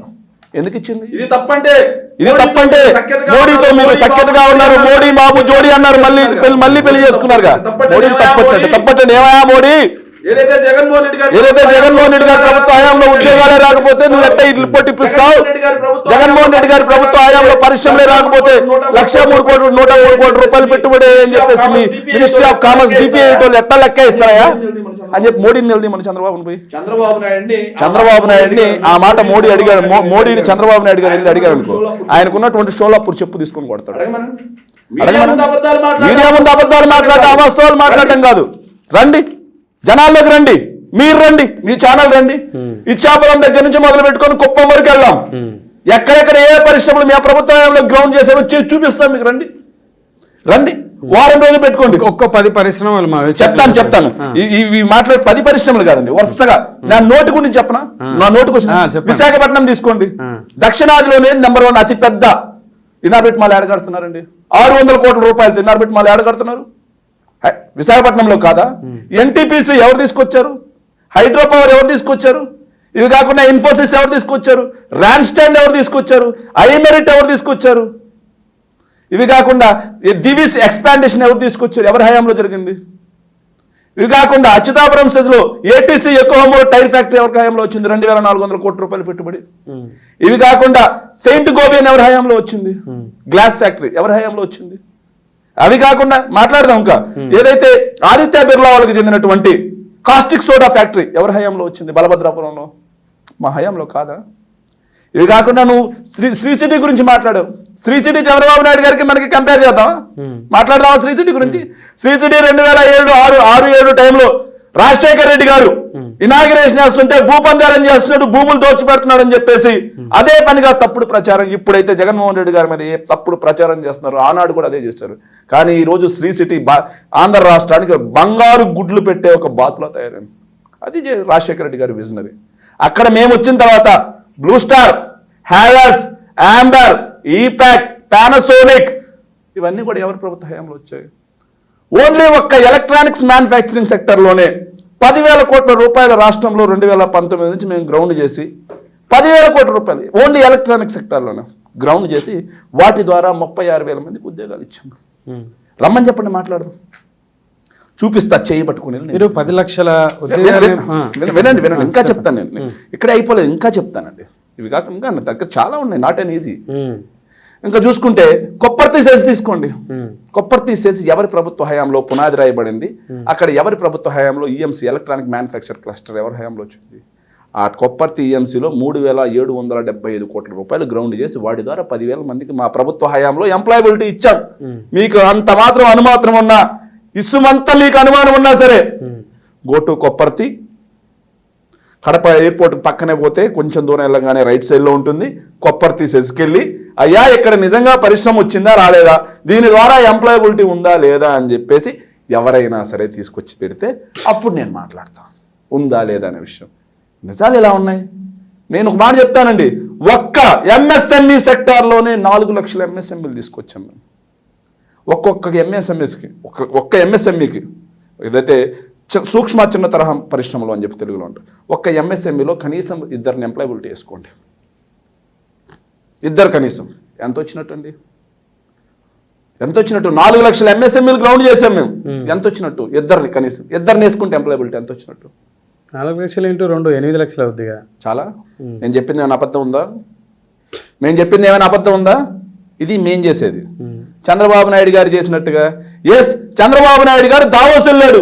ఎందుకు ఇచ్చింది? ఇది తప్పంటే మోడీతో మీరు సఖ్యతగా ఉన్నారు. మోడీ బాబు జోడీ అన్నారు, మళ్ళీ పెళ్లి చేసుకున్నారుగా. మోడీ తప్పట్టండి. ఏమయ్యా మోడీ? ఏదైతే జగన్మోహన్ రెడ్డి గారి ప్రభుత్వ హయాంలో ఉద్యోగాలే రాకపోతే నువ్వు ఎట్ట ఇట్లు పొట్టిపిస్తావు? జగన్మోహన్ రెడ్డి గారి ప్రభుత్వ హయాంలో పరిశ్రమలే రాకపోతే 103 కోట్ల రూపాయలు పెట్టుబడి అని చెప్పేసి మీ మినిస్ట్రీ ఆఫ్ కామర్స్ డిపిఐ వాళ్ళు ఎట్లా లెక్క ఇస్తారా అని చెప్పి మోడీని నిలదీమని చంద్రబాబు నాయుడిని ఆ మాట మోడీ అడిగాడు. మోడీని చంద్రబాబు నాయుడు గారు వెళ్ళి అడిగారు అనుకో, ఆయనకున్నటువంటి షోలాపూర్ చెప్పు తీసుకొని కొడతాడు. మీడియా ముందు అబద్ధాలు మాట్లాడటం, అవాస్తవాలు మాట్లాడటం కాదు. రండి, జనాల్లోకి రండి, మీరు రండి, మీ ఛానల్ రండి. ఇచ్చాపురం దగ్గర నుంచి మొదలు పెట్టుకొని కుప్పం వరకు వెళ్దాం. ఎక్కడెక్కడ ఏ పరిశ్రమలు మీ ప్రభుత్వంలో గ్రౌండ్ చేసామో చూపిస్తాం మీకు. రండి, వారం రోజులు పెట్టుకోండి. ఒక్క 10 పరిశ్రమలు చెప్తాను. ఇవి మాట్లాడే 10 పరిశ్రమలు కాదండి, వరుసగా. నా నోటి గురించి చెప్పనా? నా నోటుకు వచ్చిన విశాఖపట్నం తీసుకోండి. దక్షిణాదిలోనే నెంబర్ 1 అతి పెద్ద ఇనార్బిట్ మాల్ కడుతున్నారండి. 600 కోట్ల రూపాయలు ఇనార్బిట్ మాల్ కడుతున్నారు. విశాఖపట్నంలో కాదా? ఎన్టీపీసీ ఎవరు తీసుకొచ్చారు? హైడ్రో పవర్ ఎవరు తీసుకొచ్చారు? ఇవి కాకుండా ఇన్ఫోసిస్ ఎవరు తీసుకొచ్చారు? ర్యాన్స్టాండ్ ఎవరు తీసుకొచ్చారు? ఐమెరిట్ ఎవరు తీసుకొచ్చారు? ఇవి కాకుండా దివిస్ ఎక్స్పాండేషన్ ఎవరు తీసుకొచ్చారు? ఎవరి హయాంలో జరిగింది? ఇవి కాకుండా అచ్యుతాపురం సెజ్లో ఏటీసీ ఎక్కువ టైర్ ఫ్యాక్టరీ ఎవరి హయాంలో వచ్చింది? 2400 కోట్ల రూపాయలు పెట్టుబడి. ఇవి కాకుండా సెయింట్ గోబియన్ ఎవరి హయాంలో వచ్చింది? గ్లాస్ ఫ్యాక్టరీ ఎవరి హయాంలో వచ్చింది? అవి కాకుండా మాట్లాడదాం ఇంకా. ఏదైతే ఆదిత్య బిర్లా వాళ్ళకి చెందినటువంటి కాస్టిక్ సోడా ఫ్యాక్టరీ ఎవరి హయాంలో వచ్చింది? బలభద్రాపురంలో. మా హయాంలో కాదా? ఇవి కాకుండా నువ్వు శ్రీ సిటీ గురించి మాట్లాడావు. శ్రీ సిటీ చంద్రబాబు నాయుడు గారికి మనకి కంపేర్ చేద్దామా? మాట్లాడదామా శ్రీ సిటీ గురించి? శ్రీ సిటీ 2007 టైంలో రాజశేఖర్ రెడ్డి గారు ఇనాగ్రేషన్ చేస్తుంటే భూపందారం చేస్తున్నాడు, భూములు దోచిపెడుతున్నాడు అని చెప్పేసి అదే పనిగా తప్పుడు ప్రచారం. ఇప్పుడైతే జగన్మోహన్ రెడ్డి గారి మీద ఏ తప్పుడు ప్రచారం చేస్తున్నారు, ఆనాడు కూడా అదే చేశారు. కానీ ఈ రోజు శ్రీ సిటీ ఆంధ్ర రాష్ట్రానికి బంగారు గుడ్లు పెట్టే ఒక బాతులా తయారైంది. అది రాజశేఖర రెడ్డి గారి విజనరీ. అక్కడ మేము వచ్చిన తర్వాత Blue Star, Havells, Amber, Epack, Panasonic ఇవన్నీ కూడా ఎవరి ప్రభుత్వ హయాంలో వచ్చాయి? ఓన్లీ ఒక్క ఎలక్ట్రానిక్స్ మ్యానుఫ్యాక్చరింగ్ సెక్టర్లోనే 10,000 కోట్ల రూపాయల రాష్ట్రంలో 2019 నుంచి మేము గ్రౌండ్ చేసి 10,000 కోట్ల రూపాయలు ఓన్లీ ఎలక్ట్రానిక్ సెక్టర్లోనే గ్రౌండ్ చేసి వాటి ద్వారా 36,000 మందికి ఉద్యోగాలు ఇచ్చాము. రమ్మని చెప్పండి, మాట్లాడదాం, చూపిస్తా చేయి పట్టుకుని. మీరు 10 లక్షల వినండి, ఇంకా చెప్తాను. నేను ఇక్కడే అయిపోలేదు, ఇంకా చెప్తానండి. ఇవి కాకుండా ఇంకా నా దగ్గర చాలా ఉన్నాయి, నాట్ అండ్ ఈజీ. ఇంకా చూసుకుంటే కొప్పర్తి సెస్ తీసుకోండి. కొప్పర్తి సెస్ ఎవరి ప్రభుత్వ హయాంలో పునాది రాయబడింది, అక్కడ ఎవరి ప్రభుత్వ హయాంలో ఈఎంసీ ఎలక్ట్రానిక్ మ్యానుఫ్యాక్చర్ క్లస్టర్ ఎవరి హయాంలో వచ్చింది? ఆ కొప్పర్తి ఈఎంసీలో 3,775 కోట్ల రూపాయలు గ్రౌండ్ చేసి వాటి ద్వారా 10,000 మందికి మా ప్రభుత్వ హయాంలో ఎంప్లాయబిలిటీ ఇచ్చాం. మీకు అంత మాత్రం అనుమాత్రం ఉన్నా, ఇసుమంతా మీకు అనుమానం ఉన్నా సరే, గోటు కొప్పర్తి, కడప ఎయిర్పోర్ట్ పక్కనే పోతే కొంచెం దూరం వెళ్ళగానే రైట్ సైడ్లో ఉంటుంది. కొప్పర్తి సెస్కెళ్ళి అయ్యా ఇక్కడ నిజంగా పరిశ్రమ వచ్చిందా రాలేదా, దీని ద్వారా ఎంప్లాయబిలిటీ ఉందా లేదా అని చెప్పేసి ఎవరైనా సరే తీసుకొచ్చి పెడితే అప్పుడు నేను మాట్లాడతాను ఉందా లేదా అనే విషయం. నిజాలు ఎలా ఉన్నాయి? నేను ఒక మాట చెప్తానండి, ఒక్క ఎంఎస్ఎంఈ సెక్టార్లోనే 4 లక్షల ఎంఎస్ఎంఈలు తీసుకొచ్చాం మేము. ఒక్కొక్క ఎంఎస్ఎంఈస్కి, ఒక్క ఎంఎస్ఎంఈకి, ఏదైతే సూక్ష్మ చిన్న తరహా పరిశ్రమలు అని చెప్పి తెలుగులో ఉంటారు, ఒక్క ఎంఎస్ఎంఈలో కనీసం 2 ఎంప్లాయబిలిటీ వేసుకోండి. 2 కనీసం ఎంత వచ్చినట్టు అండి? ఎంత వచ్చినట్టు? 4 లక్షల ఎంఎస్ఎంఈలు గ్రౌండ్ చేసాం మేము. ఎంత వచ్చినట్టు? 2 కనీసం 2 వేసుకుంటే ఎంప్లాయబిలిటీ ఎంత వచ్చినట్టు? 4 లక్షలు ఇంటూ 2 8 లక్షలు అవుద్దిగా. చాలా. నేను చెప్పింది ఏమైనా అబద్ధం ఉందా? మేము చెప్పింది ఏమైనా అబద్ధం ఉందా? ఇది మేం చేసేది. చంద్రబాబు నాయుడు గారు చేసినట్టుగా, ఎస్ చంద్రబాబు నాయుడు గారు దావోస్ వెళ్ళాడు,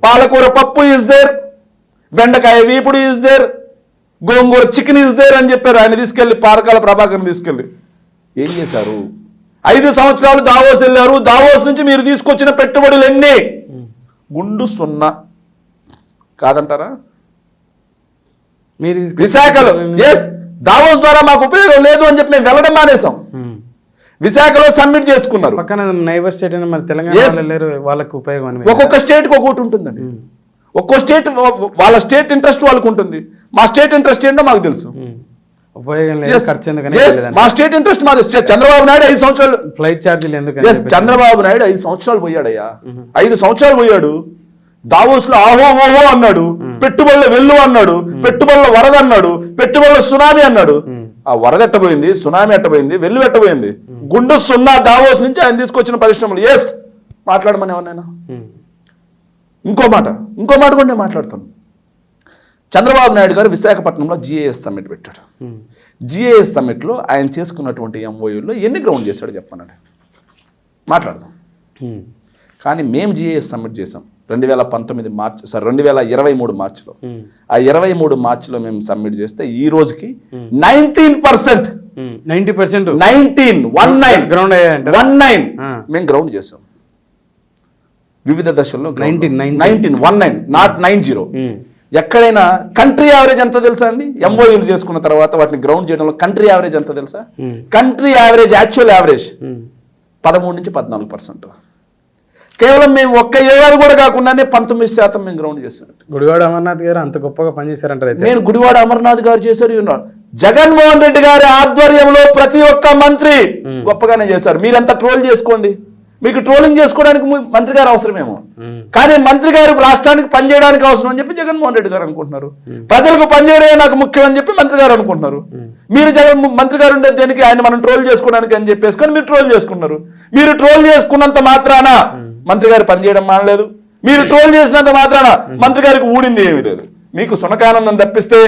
పాలకూర పప్పు is there, bendakaya vepudu is there, gongura chicken is there అని చెప్పారు. ఆయన తీసుకెళ్లి పారకాల ప్రభాకర్ని తీసుకెళ్ళి ఏం చేశారు? 5 సంవత్సరాలు దావోస్ వెళ్ళారు. దావోస్ నుంచి మీరు తీసుకొచ్చిన పెట్టుబడులు ఎన్ని? గుండు 0 కాదంటారా? మీరు విశాఖలో ఎస్ దావోస్ ద్వారా మాకు ఉపయోగం లేదు అని చెప్పి మేము వెళ్ళడం మానేసాం. విశాఖలో సబ్మిట్ చేసుకున్నారు. పక్కన నైబర్ స్టేట్ అని మరి తెలంగాణ వాళ్ళకి ఉపయోగం అని ఒక్కొక్క స్టేట్కి ఒక్కొక్కటి ఉంటుందండి. ఒక్కో స్టేట్ వాళ్ళ స్టేట్ ఇంట్రెస్ట్ వాళ్ళకు ఉంటుంది. మా స్టేట్ ఇంట్రెస్ట్ ఏంటో మాకు తెలుసు. ఉపయోగం లేదు, ఖర్చు ఎందుకని. మా స్టేట్ ఇంట్రెస్ట్ మాది. చంద్రబాబు నాయుడు 5 సంవత్సరాలు ఫ్లైట్ ఛార్జీలు ఎందుకు? చంద్రబాబు నాయుడు 5 సంవత్సరాలు పోయాడయ్యా. 5 సంవత్సరాలు పోయాడు. దావోస్ లో ఆహో ఓహో అన్నాడు, పెట్టుబడుల వెళ్ళు అన్నాడు, పెట్టుబడుల వరద అన్నాడు, పెట్టుబడుల సునామీ అన్నాడు. ఆ వరద ఎట్టబోయింది, సునామీ ఎట్టబోయింది, వెళ్ళు ఎట్టబోయింది. గుండు 0 దావోస్ నుంచి ఆయన తీసుకొచ్చిన పరిశ్రమలు. ఎస్ మాట్లాడమని ఏమన్నా? ఇంకో మాట కూడా నేను మాట్లాడతాను. చంద్రబాబు నాయుడు గారు విశాఖపట్నంలో జిఏఎస్ సమ్మిట్ పెట్టాడు. జిఏఎస్ సమ్మిట్లో ఆయన చేసుకున్నటువంటి ఎంఓయూలో ఎన్ని గ్రౌండ్ చేశాడు చెప్పనండి, మాట్లాడదాం. కానీ మేము జిఏఎస్ సబ్మిట్ చేసాం 2019 మార్చ్ 2023 మార్చిలో. ఆ 23 మార్చిలో మేము సబ్మిట్ చేస్తే ఈ రోజుకి 19% మేము గ్రౌండ్ చేసాం వివిధ దశల్లో. 19 నాట్ 90. ఎక్కడైనా కంట్రీ యావరేజ్ ఎంత తెలుసా అండి? ఎంఓయూలు చేసుకున్న తర్వాత వాటిని గ్రౌండ్ చేయడంలో కంట్రీ యావరేజ్ ఎంత తెలుసా? కంట్రీ యావరేజ్, యాక్చువల్ యావరేజ్ 13 నుంచి 14%. కేవలం మేము ఒక్క ఏడాది కూడా కాకుండానే 19% మేము గ్రౌండ్ చేశారు. గుడివాడ అమర్నాథ్ గారు అంత గొప్పగా పనిచేశారంటారు. నేను గుడివాడ అమర్నాథ్ గారు చేశారు. జగన్మోహన్ రెడ్డి గారి ఆధ్వర్యంలో ప్రతి ఒక్క మంత్రి గొప్పగానే చేశారు. మీరంతా ట్రోల్ చేసుకోండి, మీకు ట్రోలింగ్ చేసుకోవడానికి మంత్రి గారు అవసరమేమో, కానీ మంత్రి గారు రాష్ట్రానికి పనిచేయడానికి అవసరం అని చెప్పి జగన్మోహన్ రెడ్డి గారు అనుకుంటున్నారు. ప్రజలకు పనిచేయడమే నాకు ముఖ్యం అని చెప్పి మంత్రి గారు అనుకుంటున్నారు. మీరు మంత్రి గారు ఉండేది దేనికి? ఆయన మనం ట్రోల్ చేసుకోవడానికి అని చెప్పేసుకొని మీరు ట్రోల్ చేసుకున్నారు. మీరు ట్రోల్ చేసుకున్నంత మాత్రాన మంత్రి గారు పనిచేయడం మానలేదు. మీరు ట్రోల్ చేసినంత మాత్రాన మంత్రి గారికి ఊడింది ఏమీ లేదు. మీకు సునకానందం తప్పిస్తే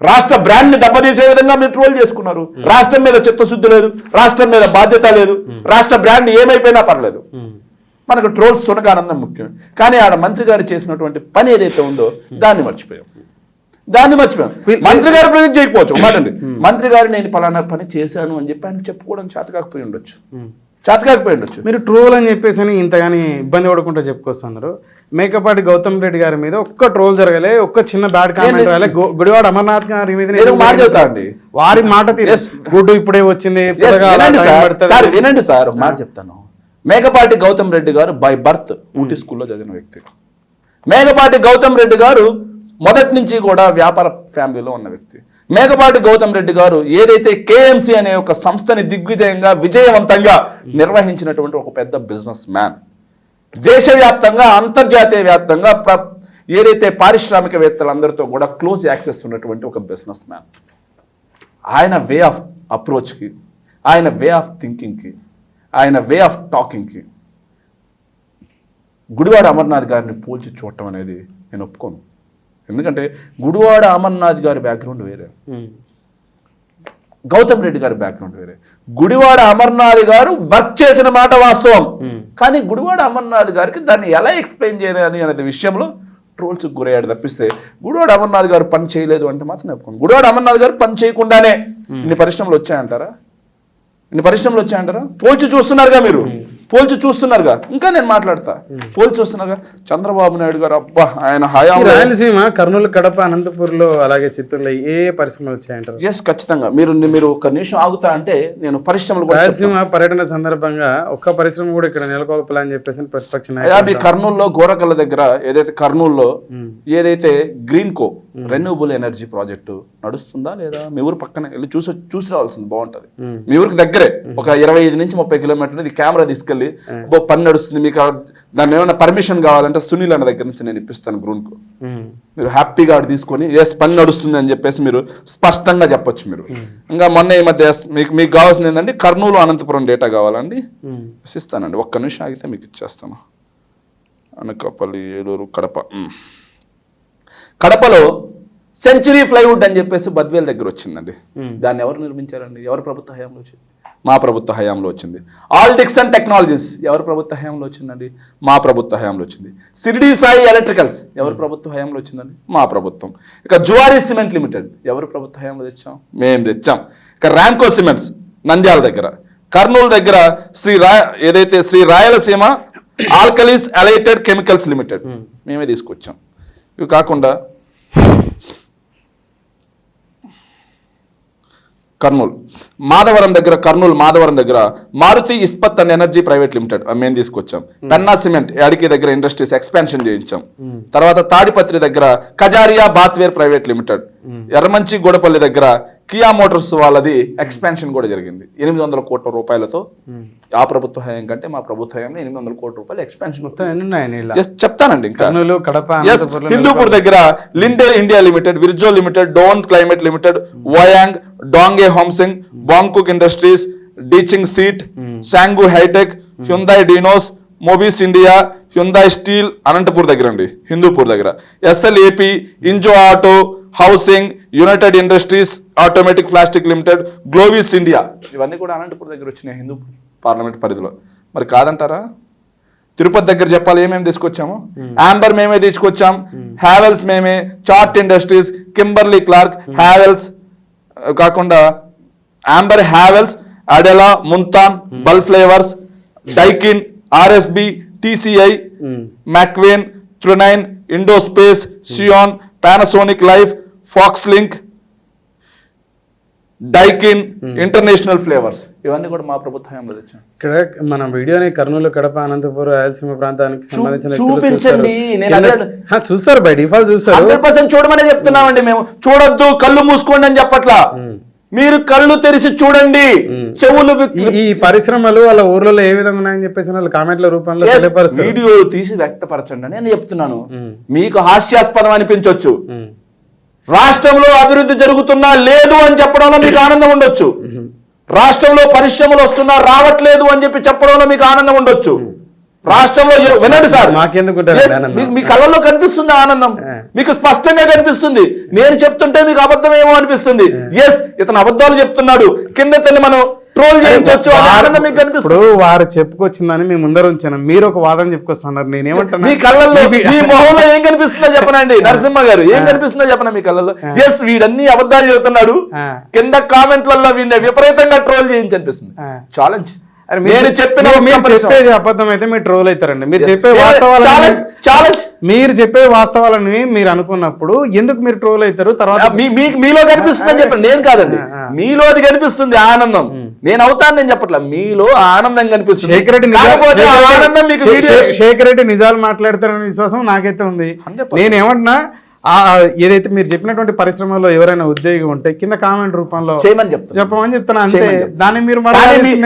రాష్ట్ర బ్రాండ్ ని దెబ్బతీసే విధంగా మీరు ట్రోల్ చేసుకున్నారు. రాష్ట్రం మీద చిత్తశుద్ధి లేదు, రాష్ట్రం మీద బాధ్యత లేదు, రాష్ట్ర బ్రాండ్ ఏమైపోయినా పర్లేదు, మనకు ట్రోల్స్ సునకానందం ముఖ్యం. కానీ ఆడ మంత్రి గారు చేసినటువంటి పని ఏదైతే ఉందో దాన్ని మర్చిపోయాం. మంత్రి గారు ప్రొజెక్ట్ చేయకపోవచ్చు మాట అండి. మంత్రి గారు నేను పలానా పని చేశాను అని చెప్పి ఆయన చెప్పుకోవడం చేతకాకపోయి ఉండొచ్చు. మీరు ట్రోల్ అని చెప్పేసి ఇంతగాని ఇబ్బంది పడకుండా చెప్పుకొస్తున్నారు. మేకపాటి గౌతమ్ రెడ్డి గారి మీద ఒక్క ట్రోల్ జరగలే, ఒక్క చిన్న బ్యాడ్ కామెంట్ రాలే. గుడివాడ అమర్నాథ్ గారి మీద మాట చెప్తా అండి, వారి మాట గుడ్డు ఇప్పుడే వచ్చింది. వినండి సార్, మాట చెప్తాను. మేకపాటి గౌతమ్ రెడ్డి గారు బై బర్త్ ఊటీ స్కూల్లో చదివిన వ్యక్తి. మేకపాటి గౌతమ్ రెడ్డి గారు మొదటి నుంచి కూడా వ్యాపార ఫ్యామిలీలో ఉన్న వ్యక్తి. మేకపాటి గౌతమ్ రెడ్డి గారు ఏదైతే కేఎంసీ అనే ఒక సంస్థని దిగ్విజయంగా విజయవంతంగా నిర్వహించినటువంటి ఒక పెద్ద బిజినెస్ మ్యాన్, దేశవ్యాప్తంగా అంతర్జాతీయ వ్యాప్తంగా ఏదైతే పారిశ్రామికవేత్తలందరితో కూడా క్లోజ్ యాక్సెస్ ఉన్నటువంటి ఒక బిజినెస్ మ్యాన్. ఆయన వే ఆఫ్ అప్రోచ్కి, ఆయన వే ఆఫ్ థింకింగ్కి, ఆయన వే ఆఫ్ టాకింగ్కి గుడివాడ అమర్నాథ్ గారిని పోల్చి చూడటం అనేది నేను ఒప్పుకోను. ఎందుకంటే గుడివాడ అమర్నాథ్ గారి బ్యాక్గ్రౌండ్ వేరే, గౌతమ్ రెడ్డి గారి బ్యాక్గ్రౌండ్ వేరే. గుడివాడ అమర్నాథ్ గారు వర్క్ చేసిన మాట వాస్తవం, కానీ గుడివాడ అమర్నాథ్ గారికి దాన్ని ఎలా ఎక్స్ప్లెయిన్ చేయాలి అనే విషయంలో ట్రోల్స్ గురయ్యాడు తప్పిస్తే గుడివాడ అమర్నాథ్ గారు పని చేయలేదు అంటే మాత్రం చెప్పుకోండి. గుడివాడ అమర్నాథ్ గారు పని చేయకుండానే ఇన్ని పరిశ్రమలు వచ్చాయంటారా? పోల్చి చూస్తున్నారుగా మీరు, పోల్చి చూస్తున్నారుగా. ఇంకా నేను మాట్లాడతా, పోల్చి చూస్తున్నారుగా. చంద్రబాబు నాయుడు గారు అబ్బా ఆయన హయాంలో రాయలసీమ, కర్నూలు, కడప, అనంతపూర్లో అలాగే చిత్తూరులో ఏ పరిశ్రమలు వచ్చాయంటారు? ఎస్, ఖచ్చితంగా. మీరు ఒక నిమిషం ఆగుతా అంటే నేను పరిశ్రమలు కూడా రాయలసీమ పర్యటన సందర్భంగా ఒక్క పరిశ్రమ కూడా ఇక్కడ నెలకొల్పాలని చెప్పేసి ప్రతిపక్ష నాయకులు కర్నూలులో గోరకల్ల దగ్గర కర్నూలులో ఏదైతే గ్రీన్ కో రెన్యూబుల్ ఎనర్జీ ప్రాజెక్టు నడుస్తుందా లేదా మీ ఊరు పక్కన వెళ్ళి చూసి రావాల్సింది, బాగుంటది. మీ ఊరికి దగ్గరే ఒక 25 నుంచి 30 కిలోమీటర్లు. ఇది కెమెరా తీసుకెళ్లి పని నడుస్తుంది, మీకు దాన్ని ఏమైనా పర్మిషన్ కావాలంటే సునీల్ అన్న దగ్గర నుంచి నేను ఇప్పిస్తాను గ్రూన్ కు. మీరు హ్యాపీగా తీసుకొని ఎస్ పని నడుస్తుంది అని చెప్పేసి మీరు స్పష్టంగా చెప్పొచ్చు. మీరు ఇంకా మొన్న ఈ మధ్య మీకు కావాల్సింది ఏంటంటే కర్నూలు, అనంతపురం డేటా కావాలండి, ఇస్తానండి. ఒక్క నిమిషం ఆగితే మీకు ఇచ్చేస్తాను. అనకాపల్లి, ఏలూరు, కడప. కడపలో సెంచరీ ఫ్లైవుడ్ అని చెప్పేసి బద్వేల్ దగ్గర వచ్చిందండి. దాన్ని ఎవరు నిర్మించారండి? ఎవరు ప్రభుత్వ హయాంలో వచ్చింది? మా ప్రభుత్వ హయాంలో వచ్చింది. ఆల్ డిక్సన్ టెక్నాలజీస్ ఎవరు ప్రభుత్వ హయాంలో వచ్చిందండి? మా ప్రభుత్వ హయాంలో వచ్చింది. సిరిడి సాయి ఎలక్ట్రికల్స్ ఎవరు ప్రభుత్వ హయాంలో వచ్చిందండి? మా ప్రభుత్వం. ఇక జువారీ సిమెంట్ లిమిటెడ్ ఎవరు ప్రభుత్వ హయాంలో తెచ్చాం? మేము తెచ్చాం. ఇక ర్యాంకో సిమెంట్స్ నంద్యాల దగ్గర. కర్నూలు దగ్గర ఏదైతే Sree Rayalaseema alkalies allied chemicals limited మేమే తీసుకొచ్చాం. ఇవి కాకుండా మాధవరం దగ్గర Maruti Ispat and energy private limited మేము తీసుకొచ్చాం. పెన్నా సిమెంట్ యాడికి దగ్గర ఇండస్ట్రీస్ ఎక్స్పాన్షన్ చేయించాం. తర్వాత తాడిపత్రి దగ్గర కజారియా బాత్వేర్ ప్రైవేట్ లిమిటెడ్. ఎర్రమంచి గూడపల్లి దగ్గర కియా మోటార్స్ వాళ్ళది ఎక్స్పాన్షన్ కూడా జరిగింది 800 కోట్ల రూపాయలతో. ఆ ప్రభుత్వ హయాం కంటే మా ప్రభుత్వ హయాంలో 800 కోట్ల రూపాయలు ఎక్స్పాన్షన్ చెప్తానండి. ఇంకా హిందూపూర్ దగ్గర లిండెల్ ఇండియా లిమిటెడ్, విర్జో లిమిటెడ్, డోన్ క్లైమేట్ లిమిటెడ్, వయాంగ్, డాంగే హోమ్సింగ్, బాంకుక్ ఇండస్ట్రీస్, డీచింగ్ సీట్, శాంగు hitech, Hyundai Dymos, Mobis India, Hyundai steel Anantapur దగ్గర అండి, హిందూపూర్ దగ్గర. ఎస్ఎల్ఏపి, ఇంజో auto, housing, united industries, automatic plastic limited, Glovis India. ఇవన్నీ కూడా అనంతపూర్ దగ్గర వచ్చినాయి హిందూ పార్లమెంట్ పరిధిలో. మరి కాదంటారా? తిరుపతి దగ్గర చెప్పాలి ఏమేమి తీసుకొచ్చాము. యాంబర్ మేమే తీసుకొచ్చాం, హ్యావెల్స్ మేమే, chart industries, Kimberly Clark, Havells కాకుండా యాంబర్, హ్యావెల్స్, అడెలా, ముంతాన్, Bell flavours, Daikin, RSB, TCI, మ్యాక్వేన్, త్రునైన్, ఇండోస్పేస్, సియాన్, Panasonic life, Foxlink, Daikin, international flavours. ఇవన్నీ కూడా మా ప్రభుత్వ హయాంలో తెచ్చాం. ఇక్కడ మన వీడియోని కర్నూలు, కడప, అనంతపురం, రాయలసీమ ప్రాంతానికి సంబంధించిన చూపించండి. చూస్తారు, బై డిఫాల్ట్ చూస్తారు. 100% చూడమనే చెప్తున్నామండి. మేము చూడొద్దు కళ్ళు మూసుకోండి అని చెప్పట్లా, మీరు కళ్ళు తెరిచి చూడండి. చెవులు ఈ పరిశ్రమలు వాళ్ళ ఊర్లలో ఏ విధంగా ఉన్నాయని చెప్పేసి వాళ్ళు కామెంట్ల రూపంలో వీడియో తీసి వ్యక్తపరచండి అని నేను చెప్తున్నాను. మీకు హాస్యాస్పదం అనిపించవచ్చు, రాష్ట్రంలో అభివృద్ధి జరుగుతున్నా లేదు అని చెప్పడంలో మీకు ఆనందం ఉండొచ్చు, రాష్ట్రంలో పరిశ్రమలు వస్తున్నా రావట్లేదు అని చెప్పడంలో మీకు ఆనందం ఉండొచ్చు. రాష్ట్రంలో వినండి సార్, మీ కళ్ళల్లో కనిపిస్తుంది ఆనందం, మీకు స్పష్టంగా కనిపిస్తుంది. నేను చెప్తుంటే మీకు అబద్ధమేమో అనిపిస్తుంది. ఎస్, ఇతను అబద్ధాలు చెప్తున్నాడు, కింద మనం ట్రోల్ చేయొచ్చు, ఆనందం మీకు కనిపిస్తుంది. ఇప్పుడు వారు చెప్పుకొచ్చిందని మీ ముందర ఉంచాను, మీరు ఒక వాదన చెప్పుకొస్తున్నారు. నేనేమంటున్నా, మీ కళ్ళల్లో మీ మొహంలో ఏం కనిపిస్తుందో చెప్పనండి నరసింహ గారు, ఏం కనిపిస్తుందో చెప్పనా మీ కళ్ళల్లో? ఎస్, వీడన్ని అబద్ధాలు చెబుతున్నాడు, కింద కామెంట్లలో వీడిని విపరీతంగా ట్రోల్ చేయించి అనిపిస్తుంది. ఛాలెంజ్. నేను చెప్పేది అబద్ధం అయితే మీరు ట్రోల్ అవుతారండి. మీరు చెప్పే వాస్తవాలని మీరు అనుకున్నప్పుడు ఎందుకు మీరు ట్రోల్ అవుతారు? తర్వాత మీలో కనిపిస్తుంది అని చెప్పండి, నేను కాదండి. మీలో అది కనిపిస్తుంది ఆనందం, నేను అవుతాను నేను చెప్పట్లా, మీలో ఆనందం కనిపిస్తుంది. శేఖర్ రెడ్డి నిజాలు మాట్లాడతారనే విశ్వాసం నాకైతే ఉంది. నేనేమంటున్నా, ఏదైతే మీరు చెప్పినటువంటి పరిశ్రమలో ఎవరైనా ఉద్యోగి ఉంటే కింద కామెంట్ రూపంలో చెప్పమని చెప్తాను అంతే. దాన్ని మీరు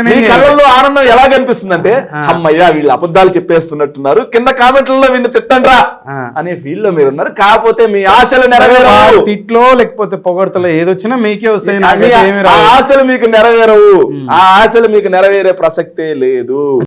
మీ కళ్ళల్లో ఆనందం ఎలా కనిపిస్తుంది అంటే, అమ్మయ్యా వీళ్ళు అబద్ధాలు చెప్పేస్తున్నట్టున్నారు, కింద కామెంట్లలో వీళ్ళు తిట్టండ్రా అనే ఫీల్ లో మీరు ఉన్నారు. కాకపోతే మీ ఆశలు నెరవేరవు, తిట్లో లేకపోతే పొగడతలో ఏదొచ్చినా మీకే వస్తాయి. ఆశలు మీకు నెరవేరవు, ఆ ఆశలు మీకు నెరవేరే ప్రసక్తే లేదు.